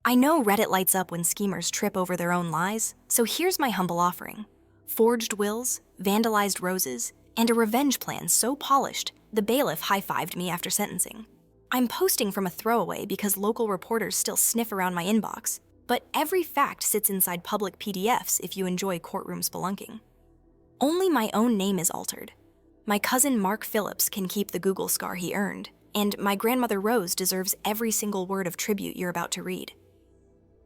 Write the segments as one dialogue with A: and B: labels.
A: I know Reddit lights up when schemers trip over their own lies, so here's my humble offering. Forged wills, vandalized roses, and a revenge plan so polished, the bailiff high-fived me after sentencing. I'm posting from a throwaway because local reporters still sniff around my inbox, but every fact sits inside public PDFs if you enjoy courtroom spelunking. Only my own name is altered. My cousin Mark Phillips can keep the Google scar he earned, and my grandmother Rose deserves every single word of tribute you're about to read.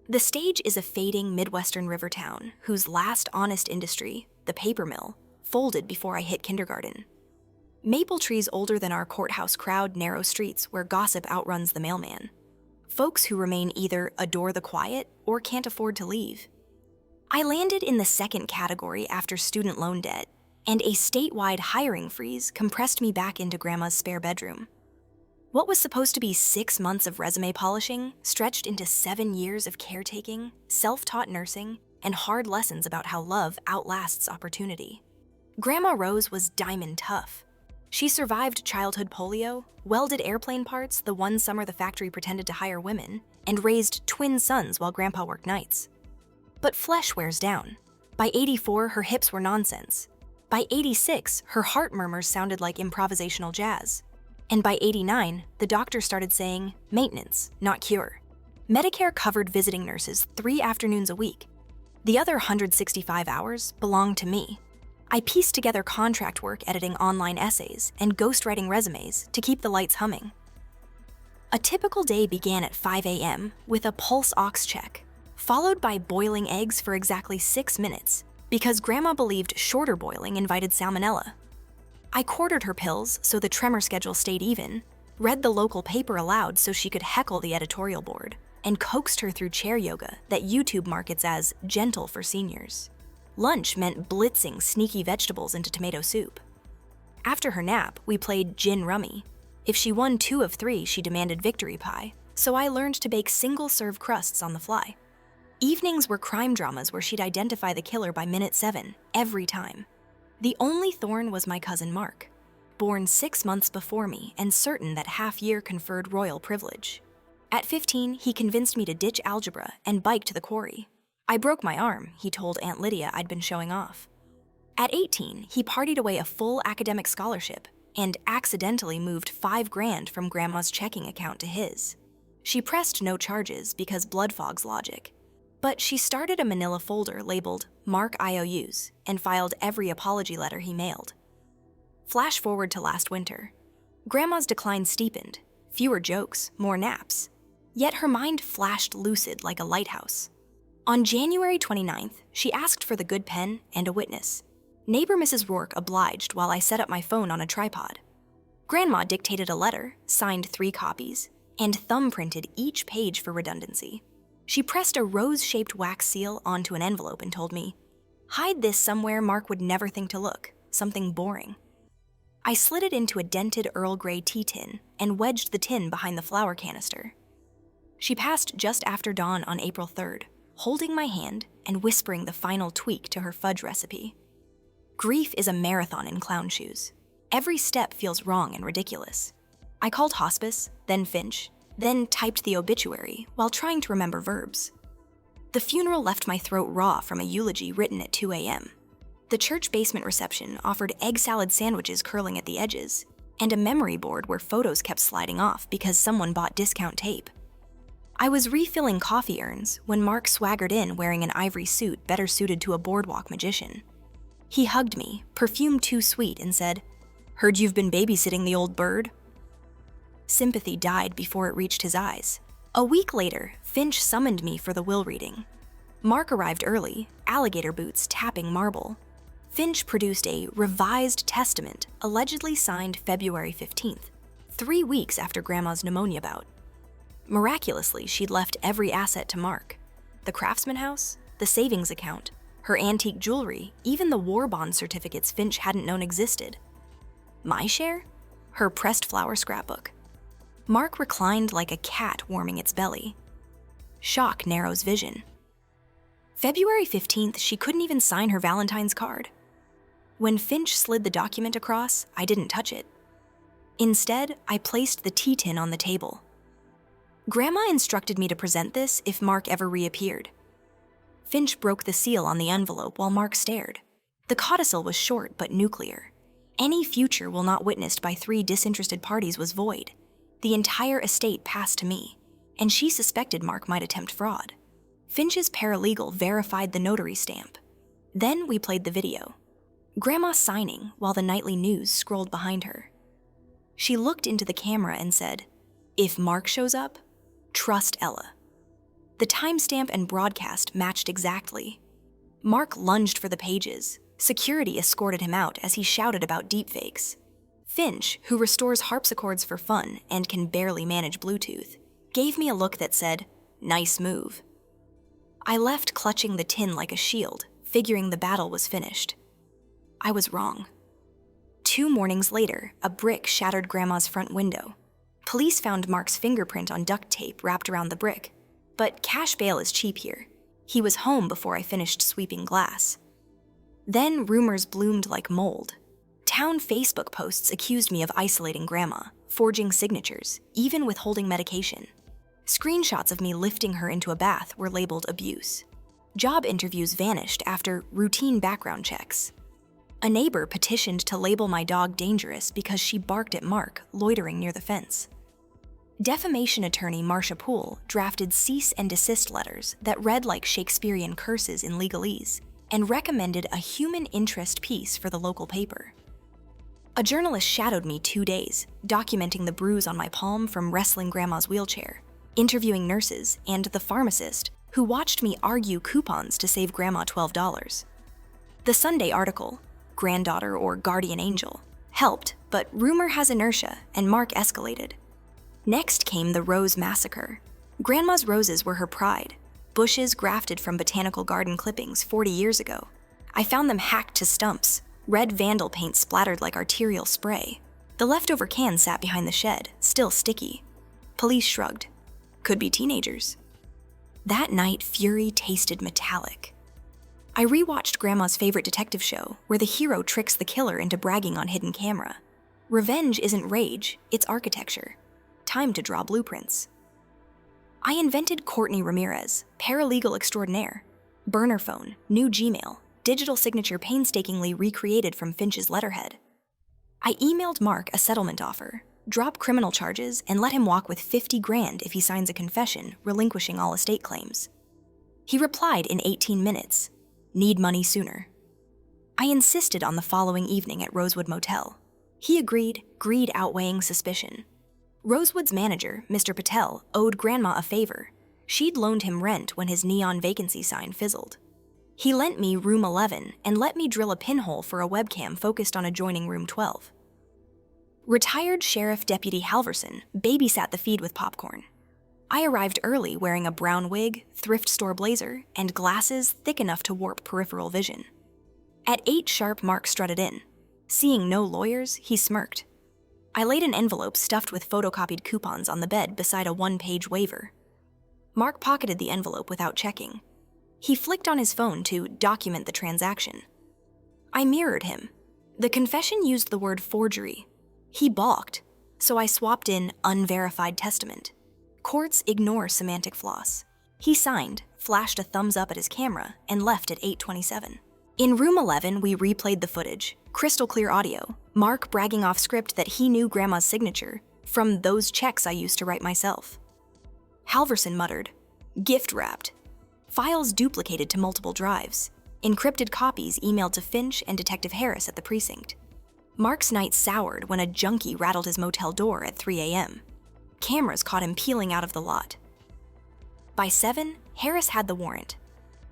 A: The stage is a fading Midwestern river town whose last honest industry, the paper mill, folded before I hit kindergarten. Maple trees older than our courthouse crowd narrow streets where gossip outruns the mailman. Folks who remain either adore the quiet or can't afford to leave. I landed in the second category after student loan debt, and a statewide hiring freeze compressed me back into Grandma's spare bedroom. What was supposed to be 6 months of resume polishing stretched into 7 years of caretaking, self-taught nursing, and hard lessons about how love outlasts opportunity. Grandma Rose was diamond tough. She survived childhood polio, welded airplane parts the one summer the factory pretended to hire women, and raised twin sons while Grandpa worked nights. But flesh wears down. By 84, her hips were nonsense. By 86, her heart murmurs sounded like improvisational jazz. And by 89, the doctor started saying, maintenance, not cure. Medicare covered visiting nurses 3 afternoons a week. The other 165 hours belonged to me. I pieced together contract work editing online essays and ghostwriting resumes to keep the lights humming. A typical day began at 5 a.m. with a pulse ox check, followed by boiling eggs for exactly 6 minutes because Grandma believed shorter boiling invited salmonella. I quartered her pills so the tremor schedule stayed even, read the local paper aloud so she could heckle the editorial board, and coaxed her through chair yoga that YouTube markets as gentle for seniors. Lunch meant blitzing sneaky vegetables into tomato soup. After her nap, we played gin rummy. If she won 2 of 3, she demanded victory pie, so I learned to bake single-serve crusts on the fly. Evenings were crime dramas where she'd identify the killer by minute 7, every time. The only thorn was my cousin Mark, born 6 months before me and certain that half-year conferred royal privilege. At 15, he convinced me to ditch algebra and bike to the quarry. I broke my arm, he told Aunt Lydia I'd been showing off. At 18, he partied away a full academic scholarship and accidentally moved $5,000 from Grandma's checking account to his. She pressed no charges because blood fog's logic. But she started a manila folder labeled Mark IOUs and filed every apology letter he mailed. Flash forward to last winter. Grandma's decline steepened, fewer jokes, more naps. Yet her mind flashed lucid like a lighthouse. On January 29th, she asked for the good pen and a witness. Neighbor Mrs. Rourke obliged while I set up my phone on a tripod. Grandma dictated a letter, signed 3 copies, and thumbprinted each page for redundancy. She pressed a rose-shaped wax seal onto an envelope and told me, "Hide this somewhere Mark would never think to look, something boring." I slid it into a dented Earl Grey tea tin and wedged the tin behind the flour canister. She passed just after dawn on April 3rd, holding my hand and whispering the final tweak to her fudge recipe. Grief is a marathon in clown shoes. Every step feels wrong and ridiculous. I called hospice, then Finch, then typed the obituary while trying to remember verbs. The funeral left my throat raw from a eulogy written at 2 a.m. The church basement reception offered egg salad sandwiches curling at the edges, and a memory board where photos kept sliding off because someone bought discount tape. I was refilling coffee urns when Mark swaggered in wearing an ivory suit better suited to a boardwalk magician. He hugged me, perfume too sweet, and said, "Heard you've been babysitting the old bird?" Sympathy died before it reached his eyes. A week later, Finch summoned me for the will reading. Mark arrived early, alligator boots tapping marble. Finch produced a revised testament allegedly signed February 15th, 3 weeks after Grandma's pneumonia bout. Miraculously, she'd left every asset to Mark. The Craftsman house, the savings account, her antique jewelry, even the war bond certificates Finch hadn't known existed. My share? Her pressed flower scrapbook. Mark reclined like a cat warming its belly. Shock narrows vision. February 15th, she couldn't even sign her Valentine's card. When Finch slid the document across, I didn't touch it. Instead, I placed the tea tin on the table. Grandma instructed me to present this if Mark ever reappeared. Finch broke the seal on the envelope while Mark stared. The codicil was short but nuclear. Any future will not witnessed by 3 disinterested parties was void. The entire estate passed to me, and she suspected Mark might attempt fraud. Finch's paralegal verified the notary stamp. Then we played the video. Grandma signing while the nightly news scrolled behind her. She looked into the camera and said, "If Mark shows up, trust Ella." The timestamp and broadcast matched exactly. Mark lunged for the pages. Security escorted him out as he shouted about deepfakes. Finch, who restores harpsichords for fun and can barely manage Bluetooth, gave me a look that said, "Nice move." I left clutching the tin like a shield, figuring the battle was finished. I was wrong. 2 mornings later, a brick shattered Grandma's front window. Police found Mark's fingerprint on duct tape wrapped around the brick, but cash bail is cheap here. He was home before I finished sweeping glass. Then rumors bloomed like mold. Town Facebook posts accused me of isolating Grandma, forging signatures, even withholding medication. Screenshots of me lifting her into a bath were labeled abuse. Job interviews vanished after routine background checks. A neighbor petitioned to label my dog dangerous because she barked at Mark, loitering near the fence. Defamation attorney Marcia Poole drafted cease and desist letters that read like Shakespearean curses in legalese and recommended a human interest piece for the local paper. A journalist shadowed me 2 days, documenting the bruise on my palm from wrestling Grandma's wheelchair, interviewing nurses and the pharmacist who watched me argue coupons to save Grandma $12. The Sunday article, Granddaughter or Guardian Angel, helped, but rumor has inertia and Mark escalated. Next came the Rose Massacre. Grandma's roses were her pride, bushes grafted from botanical garden clippings 40 years ago. I found them hacked to stumps, red vandal paint splattered like arterial spray. The leftover can sat behind the shed, still sticky. Police shrugged. Could be teenagers. That night, fury tasted metallic. I rewatched Grandma's favorite detective show, where the hero tricks the killer into bragging on hidden camera. Revenge isn't rage, it's architecture. Time to draw blueprints. I invented Courtney Ramirez, paralegal extraordinaire. Burner phone, new Gmail, digital signature painstakingly recreated from Finch's letterhead. I emailed Mark a settlement offer, drop criminal charges, and let him walk with $50,000 if he signs a confession, relinquishing all estate claims. He replied in 18 minutes, "Need money sooner." I insisted on the following evening at Rosewood Motel. He agreed, greed outweighing suspicion. Rosewood's manager, Mr. Patel, owed Grandma a favor. She'd loaned him rent when his neon vacancy sign fizzled. He lent me room 11 and let me drill a pinhole for a webcam focused on adjoining room 12. Retired Sheriff Deputy Halverson babysat the feed with popcorn. I arrived early wearing a brown wig, thrift store blazer, and glasses thick enough to warp peripheral vision. At 8 sharp, Mark strutted in. Seeing no lawyers, he smirked. I laid an envelope stuffed with photocopied coupons on the bed beside a 1-page waiver. Mark pocketed the envelope without checking. He flicked on his phone to document the transaction. I mirrored him. The confession used the word forgery. He balked, so I swapped in unverified testament. Courts ignore semantic floss. He signed, flashed a thumbs up at his camera, and left at 8:27. In room 11, we replayed the footage, crystal clear audio, Mark bragging off script that he knew Grandma's signature from those checks I used to write myself. Halverson muttered, "Gift wrapped." Files duplicated to multiple drives, encrypted copies emailed to Finch and Detective Harris at the precinct. Mark's night soured when a junkie rattled his motel door at 3 a.m. Cameras caught him peeling out of the lot. By 7, Harris had the warrant.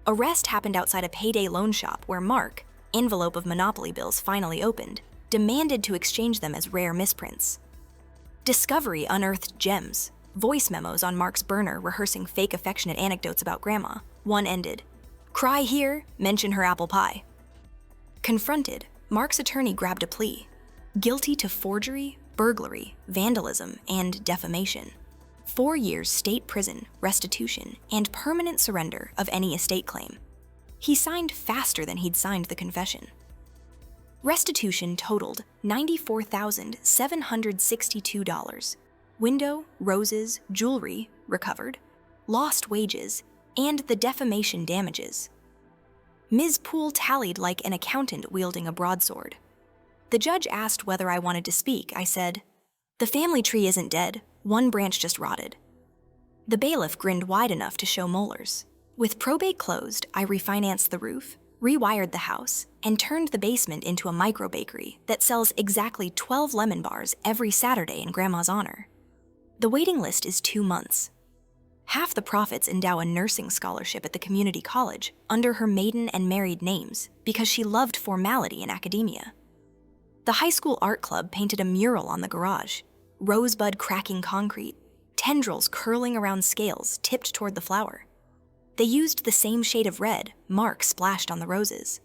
A: Arrest happened outside a payday loan shop where Mark, envelope of Monopoly bills finally opened, demanded to exchange them as rare misprints. Discovery unearthed gems, voice memos on Mark's burner rehearsing fake affectionate anecdotes about Grandma. One ended, "Cry here, mention her apple pie." Confronted, Mark's attorney grabbed a plea, guilty to forgery, burglary, vandalism, and defamation. 4 years state prison, restitution, and permanent surrender of any estate claim. He signed faster than he'd signed the confession. Restitution totaled $94,762. Window, roses, jewelry, recovered, lost wages, and the defamation damages. Ms. Poole tallied like an accountant wielding a broadsword. The judge asked whether I wanted to speak. I said, "The family tree isn't dead, one branch just rotted." The bailiff grinned wide enough to show molars. With probate closed, I refinanced the roof, rewired the house, and turned the basement into a micro-bakery that sells exactly 12 lemon bars every Saturday in Grandma's honor. The waiting list is 2 months. Half the profits endow a nursing scholarship at the community college under her maiden and married names because she loved formality in academia. The high school art club painted a mural on the garage, rosebud cracking concrete, tendrils curling around scales tipped toward the flower. They used the same shade of red Mark splashed on the roses.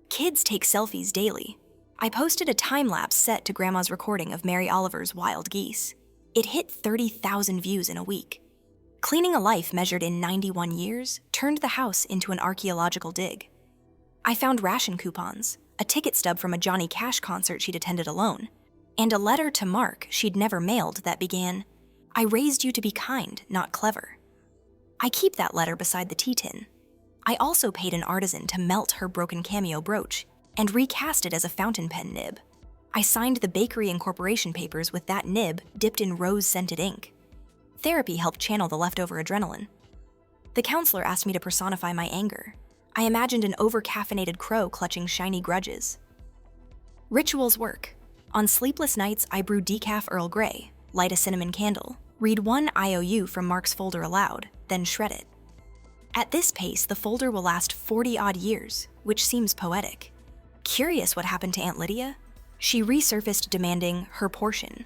A: Kids take selfies daily. I posted a time-lapse set to Grandma's recording of Mary Oliver's Wild Geese. It hit 30,000 views in a week. Cleaning a life measured in 91 years turned the house into an archaeological dig. I found ration coupons, a ticket stub from a Johnny Cash concert she'd attended alone, and a letter to Mark she'd never mailed that began, "I raised you to be kind, not clever." I keep that letter beside the tea tin. I also paid an artisan to melt her broken cameo brooch and recast it as a fountain pen nib. I signed the bakery incorporation papers with that nib dipped in rose-scented ink. Therapy helped channel the leftover adrenaline. The counselor asked me to personify my anger. I imagined an over-caffeinated crow clutching shiny grudges. Rituals work. On sleepless nights, I brew decaf Earl Grey, light a cinnamon candle, read one IOU from Mark's folder aloud, then shred it. At this pace, the folder will last 40-odd years, which seems poetic. Curious what happened to Aunt Lydia? She resurfaced demanding her portion.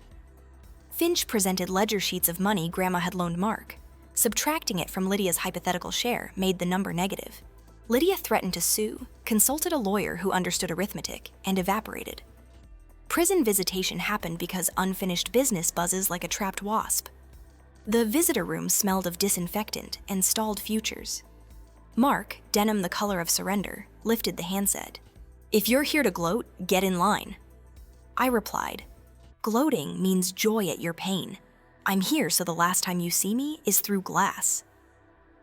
A: Finch presented ledger sheets of money Grandma had loaned Mark. Subtracting it from Lydia's hypothetical share made the number negative. Lydia threatened to sue, consulted a lawyer who understood arithmetic, and evaporated. Prison visitation happened because unfinished business buzzes like a trapped wasp. The visitor room smelled of disinfectant and stalled futures. Mark, denim the color of surrender, lifted the handset. "If you're here to gloat, get in line." I replied, "Gloating means joy at your pain. I'm here so the last time you see me is through glass."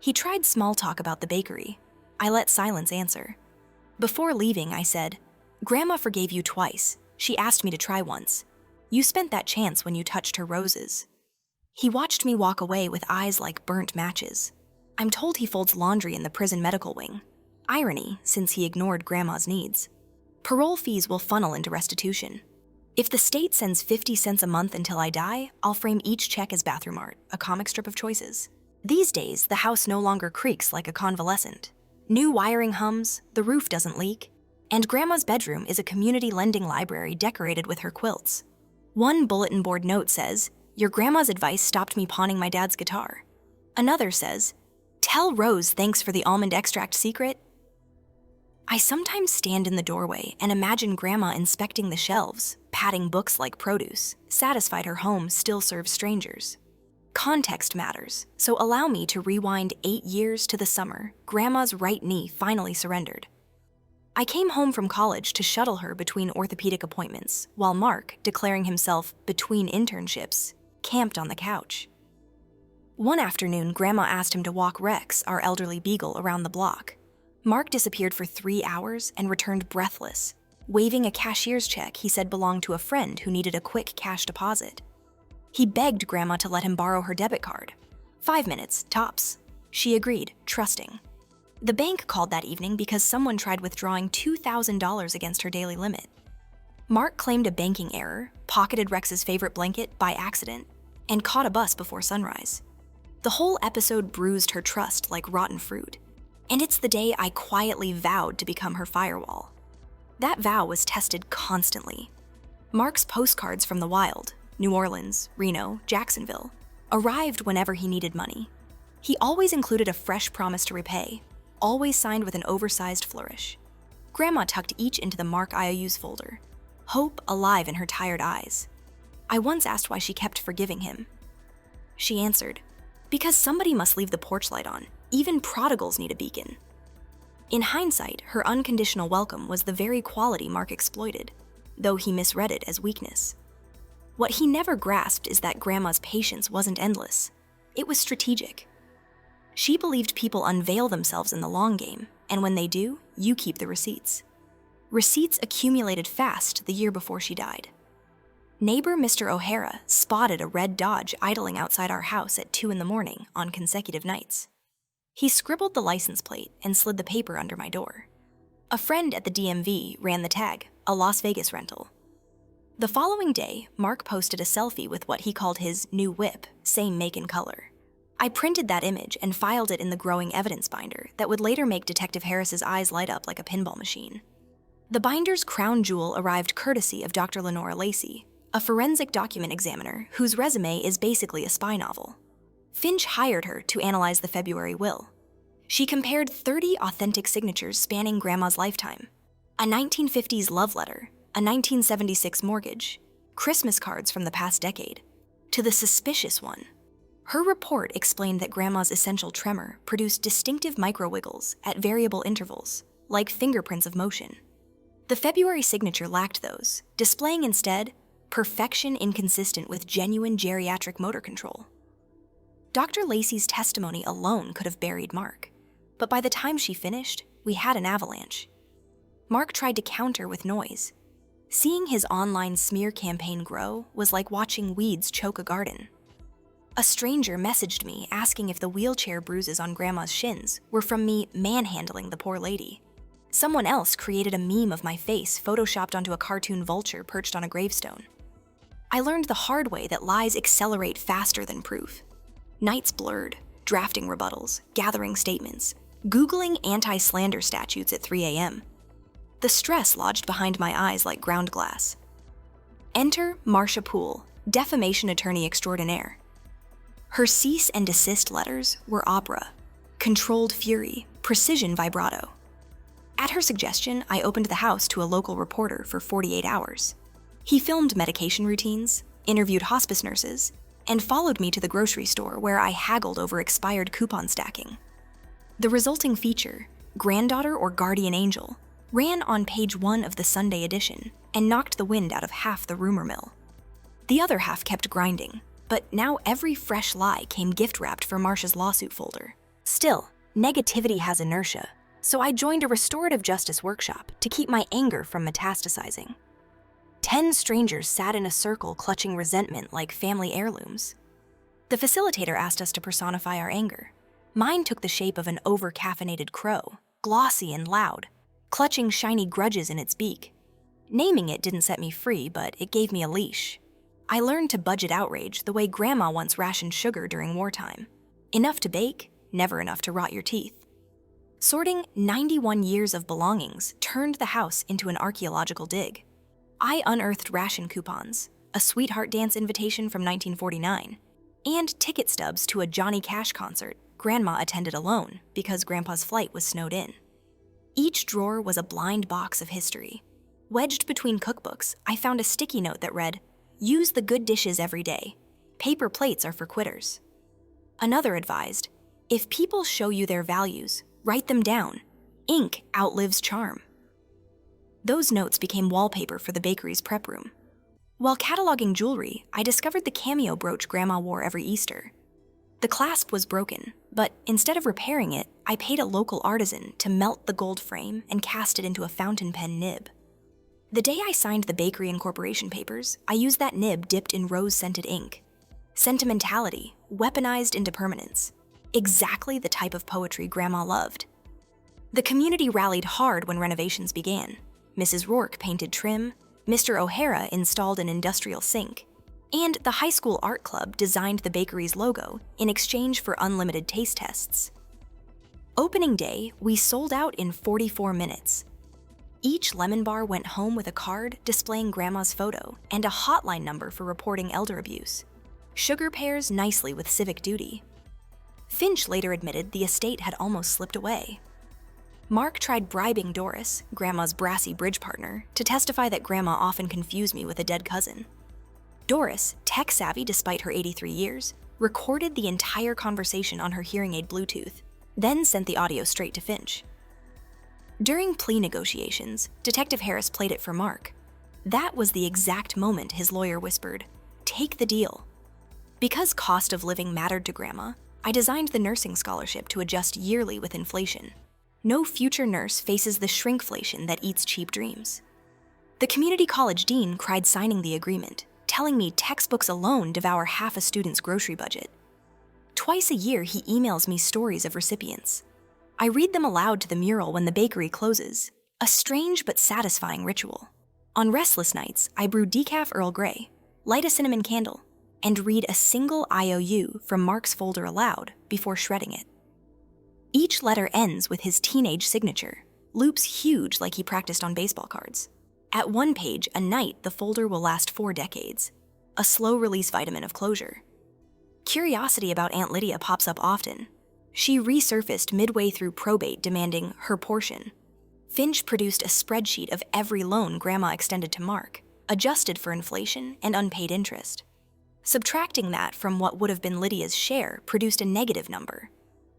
A: He tried small talk about the bakery. I let silence answer. Before leaving, I said, "Grandma forgave you twice. She asked me to try once. You spent that chance when you touched her roses." He watched me walk away with eyes like burnt matches. I'm told he folds laundry in the prison medical wing. Irony, since he ignored Grandma's needs. Parole fees will funnel into restitution. If the state sends 50 cents a month until I die, I'll frame each check as bathroom art, a comic strip of choices. These days, the house no longer creaks like a convalescent. New wiring hums, the roof doesn't leak, and Grandma's bedroom is a community lending library decorated with her quilts. One bulletin board note says, "Your grandma's advice stopped me pawning my dad's guitar." Another says, "Tell Rose thanks for the almond extract secret." I sometimes stand in the doorway and imagine Grandma inspecting the shelves, patting books like produce, satisfied her home still serves strangers. Context matters, so allow me to rewind 8 years to the summer Grandma's right knee finally surrendered. I came home from college to shuttle her between orthopedic appointments, while Mark, declaring himself between internships, camped on the couch. One afternoon, Grandma asked him to walk Rex, our elderly beagle, around the block. Mark disappeared for 3 hours and returned breathless, waving a cashier's check he said belonged to a friend who needed a quick cash deposit. He begged Grandma to let him borrow her debit card. 5 minutes, tops. She agreed, trusting. The bank called that evening because someone tried withdrawing $2,000 against her daily limit. Mark claimed a banking error, pocketed Rex's favorite blanket by accident, and caught a bus before sunrise. The whole episode bruised her trust like rotten fruit. And it's the day I quietly vowed to become her firewall. That vow was tested constantly. Mark's postcards from the wild, New Orleans, Reno, Jacksonville, arrived whenever he needed money. He always included a fresh promise to repay, always signed with an oversized flourish. Grandma tucked each into the Mark IOUs folder, hope alive in her tired eyes. I once asked why she kept forgiving him. She answered, "Because somebody must leave the porch light on. Even prodigals need a beacon." In hindsight, her unconditional welcome was the very quality Mark exploited, though he misread it as weakness. What he never grasped is that Grandma's patience wasn't endless. It was strategic. She believed people unveil themselves in the long game, and when they do, you keep the receipts. Receipts accumulated fast the year before she died. Neighbor Mr. O'Hara spotted a red Dodge idling outside our house at 2 a.m. on consecutive nights. He scribbled the license plate and slid the paper under my door. A friend at the DMV ran the tag, a Las Vegas rental. The following day, Mark posted a selfie with what he called his new whip, same make and color. I printed that image and filed it in the growing evidence binder that would later make Detective Harris's eyes light up like a pinball machine. The binder's crown jewel arrived courtesy of Dr. Lenora Lacey, a forensic document examiner whose resume is basically a spy novel. Finch hired her to analyze the February will. She compared 30 authentic signatures spanning Grandma's lifetime: a 1950s love letter, a 1976 mortgage, Christmas cards from the past decade, to the suspicious one. Her report explained that Grandma's essential tremor produced distinctive micro-wiggles at variable intervals, like fingerprints of motion. The February signature lacked those, displaying instead perfection inconsistent with genuine geriatric motor control. Dr. Lacey's testimony alone could have buried Mark, but by the time she finished, we had an avalanche. Mark tried to counter with noise. Seeing his online smear campaign grow was like watching weeds choke a garden. A stranger messaged me asking if the wheelchair bruises on Grandma's shins were from me manhandling the poor lady. Someone else created a meme of my face photoshopped onto a cartoon vulture perched on a gravestone. I learned the hard way that lies accelerate faster than proof. Nights blurred, drafting rebuttals, gathering statements, Googling anti-slander statutes at 3 a.m. The stress lodged behind my eyes like ground glass. Enter Marcia Poole, defamation attorney extraordinaire. Her cease and desist letters were opera, controlled fury, precision vibrato. At her suggestion, I opened the house to a local reporter for 48 hours. He filmed medication routines, interviewed hospice nurses, and followed me to the grocery store where I haggled over expired coupon stacking. The resulting feature, Granddaughter or Guardian Angel, ran on page 1 of the Sunday edition and knocked the wind out of half the rumor mill. The other half kept grinding, but now every fresh lie came gift-wrapped for Marcia's lawsuit folder. Still, negativity has inertia, so I joined a restorative justice workshop to keep my anger from metastasizing. 10 strangers sat in a circle clutching resentment like family heirlooms. The facilitator asked us to personify our anger. Mine took the shape of an over-caffeinated crow, glossy and loud, clutching shiny grudges in its beak. Naming it didn't set me free, but it gave me a leash. I learned to budget outrage the way Grandma once rationed sugar during wartime. Enough to bake, never enough to rot your teeth. Sorting 91 years of belongings turned the house into an archaeological dig. I unearthed ration coupons, a Sweetheart Dance invitation from 1949, and ticket stubs to a Johnny Cash concert Grandma attended alone because Grandpa's flight was snowed in. Each drawer was a blind box of history. Wedged between cookbooks, I found a sticky note that read, "Use the good dishes every day. Paper plates are for quitters." Another advised, "If people show you their values, write them down. Ink outlives charm." Those notes became wallpaper for the bakery's prep room. While cataloging jewelry, I discovered the cameo brooch Grandma wore every Easter. The clasp was broken, but instead of repairing it, I paid a local artisan to melt the gold frame and cast it into a fountain pen nib. The day I signed the bakery incorporation papers, I used that nib dipped in rose-scented ink. Sentimentality, weaponized into permanence. Exactly the type of poetry Grandma loved. The community rallied hard when renovations began. Mrs. Rourke painted trim, Mr. O'Hara installed an industrial sink, and the high school art club designed the bakery's logo in exchange for unlimited taste tests. Opening day, we sold out in 44 minutes. Each lemon bar went home with a card displaying Grandma's photo and a hotline number for reporting elder abuse. Sugar pairs nicely with civic duty. Finch later admitted the estate had almost slipped away. Mark tried bribing Doris, Grandma's brassy bridge partner, to testify that Grandma often confused me with a dead cousin. Doris, tech-savvy despite her 83 years, recorded the entire conversation on her hearing aid Bluetooth, then sent the audio straight to Finch. During plea negotiations, Detective Harris played it for Mark. That was the exact moment his lawyer whispered, "Take the deal." Because cost of living mattered to Grandma, I designed the nursing scholarship to adjust yearly with inflation. No future nurse faces the shrinkflation that eats cheap dreams. The community college dean cried signing the agreement, telling me textbooks alone devour half a student's grocery budget. Twice a year, he emails me stories of recipients. I read them aloud to the mural when the bakery closes, a strange but satisfying ritual. On restless nights, I brew decaf Earl Grey, light a cinnamon candle, and read a single IOU from Mark's folder aloud before shredding it. Each letter ends with his teenage signature, loops huge like he practiced on baseball cards. At one page a night, the folder will last 4 decades, a slow-release vitamin of closure. Curiosity about Aunt Lydia pops up often. She resurfaced midway through probate demanding her portion. Finch produced a spreadsheet of every loan Grandma extended to Mark, adjusted for inflation and unpaid interest. Subtracting that from what would have been Lydia's share produced a negative number.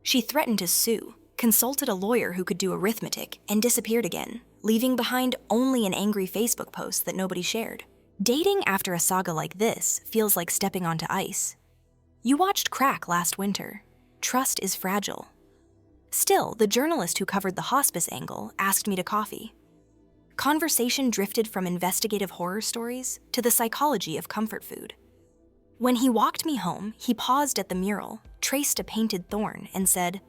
A: She threatened to sue, consulted a lawyer who could do arithmetic, and disappeared again, leaving behind only an angry Facebook post that nobody shared. Dating after a saga like this feels like stepping onto ice. You watched Crack last winter. Trust is fragile. Still, the journalist who covered the hospice angle asked me to coffee. Conversation drifted from investigative horror stories to the psychology of comfort food. When he walked me home, he paused at the mural, traced a painted thorn, and said,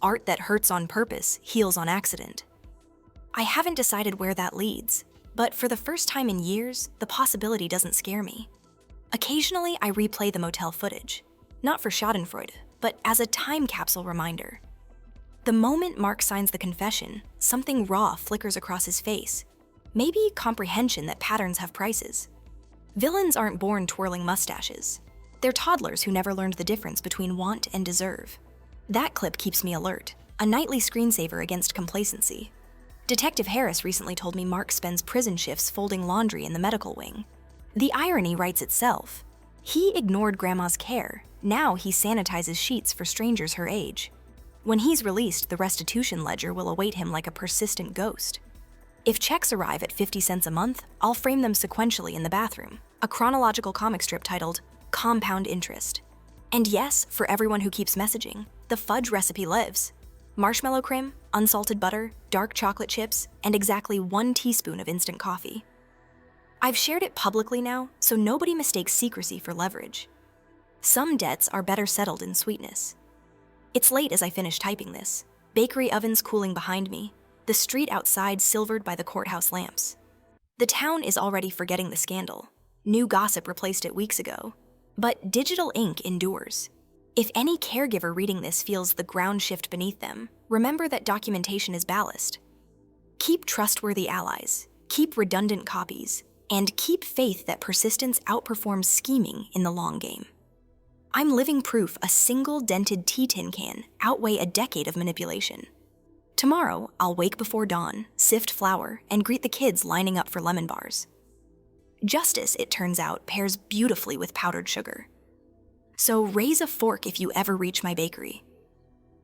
A: "Art that hurts on purpose heals on accident." I haven't decided where that leads, but for the first time in years, the possibility doesn't scare me. Occasionally, I replay the motel footage, not for schadenfreude, but as a time capsule reminder. The moment Mark signs the confession, something raw flickers across his face. Maybe comprehension that patterns have prices. Villains aren't born twirling mustaches. They're toddlers who never learned the difference between want and deserve. That clip keeps me alert, a nightly screensaver against complacency. Detective Harris recently told me Mark spends prison shifts folding laundry in the medical wing. The irony writes itself. He ignored Grandma's care. Now he sanitizes sheets for strangers her age. When he's released, the restitution ledger will await him like a persistent ghost. If checks arrive at 50 cents a month, I'll frame them sequentially in the bathroom, a chronological comic strip titled Compound Interest. And yes, for everyone who keeps messaging, the fudge recipe lives. Marshmallow creme, unsalted butter, dark chocolate chips, and exactly 1 teaspoon of instant coffee. I've shared it publicly now, so nobody mistakes secrecy for leverage. Some debts are better settled in sweetness. It's late as I finish typing this. Bakery ovens cooling behind me, the street outside silvered by the courthouse lamps. The town is already forgetting the scandal. New gossip replaced it weeks ago. But digital ink endures. If any caregiver reading this feels the ground shift beneath them, remember that documentation is ballast. Keep trustworthy allies, keep redundant copies, and keep faith that persistence outperforms scheming in the long game. I'm living proof a single dented tea tin can outweigh a decade of manipulation. Tomorrow, I'll wake before dawn, sift flour, and greet the kids lining up for lemon bars. Justice, it turns out, pairs beautifully with powdered sugar. So raise a fork if you ever reach my bakery.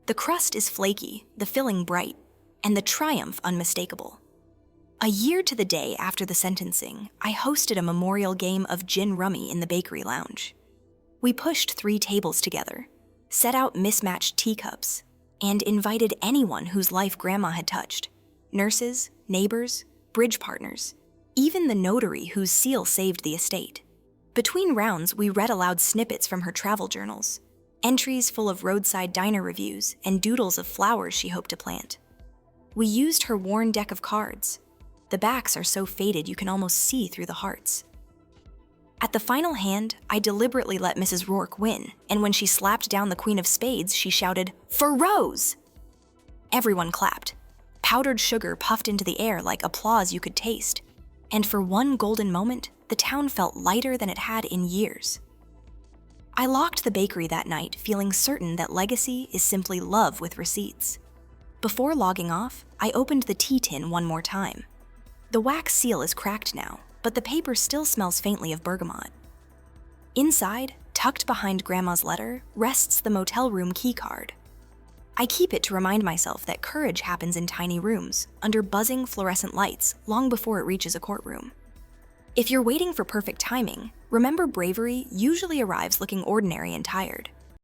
A: The crust is flaky, the filling bright, and the triumph unmistakable. A year to the day after the sentencing, I hosted a memorial game of gin rummy in the bakery lounge. We pushed 3 tables together, set out mismatched teacups, and invited anyone whose life Grandma had touched. Nurses, neighbors, bridge partners, even the notary whose seal saved the estate. Between rounds, we read aloud snippets from her travel journals, entries full of roadside diner reviews and doodles of flowers she hoped to plant. We used her worn deck of cards. The backs are so faded you can almost see through the hearts. At the final hand, I deliberately let Mrs. Rourke win, and when she slapped down the Queen of Spades, she shouted, "For Rose!" Everyone clapped. Powdered sugar puffed into the air like applause you could taste. And for one golden moment, the town felt lighter than it had in years. I locked the bakery that night, feeling certain that legacy is simply love with receipts. Before logging off, I opened the tea tin one more time. The wax seal is cracked now, but the paper still smells faintly of bergamot. Inside, tucked behind Grandma's letter, rests the motel room key card. I keep it to remind myself that courage happens in tiny rooms, under buzzing fluorescent lights, long before it reaches a courtroom. If you're waiting for perfect timing, remember bravery usually arrives looking ordinary and tired.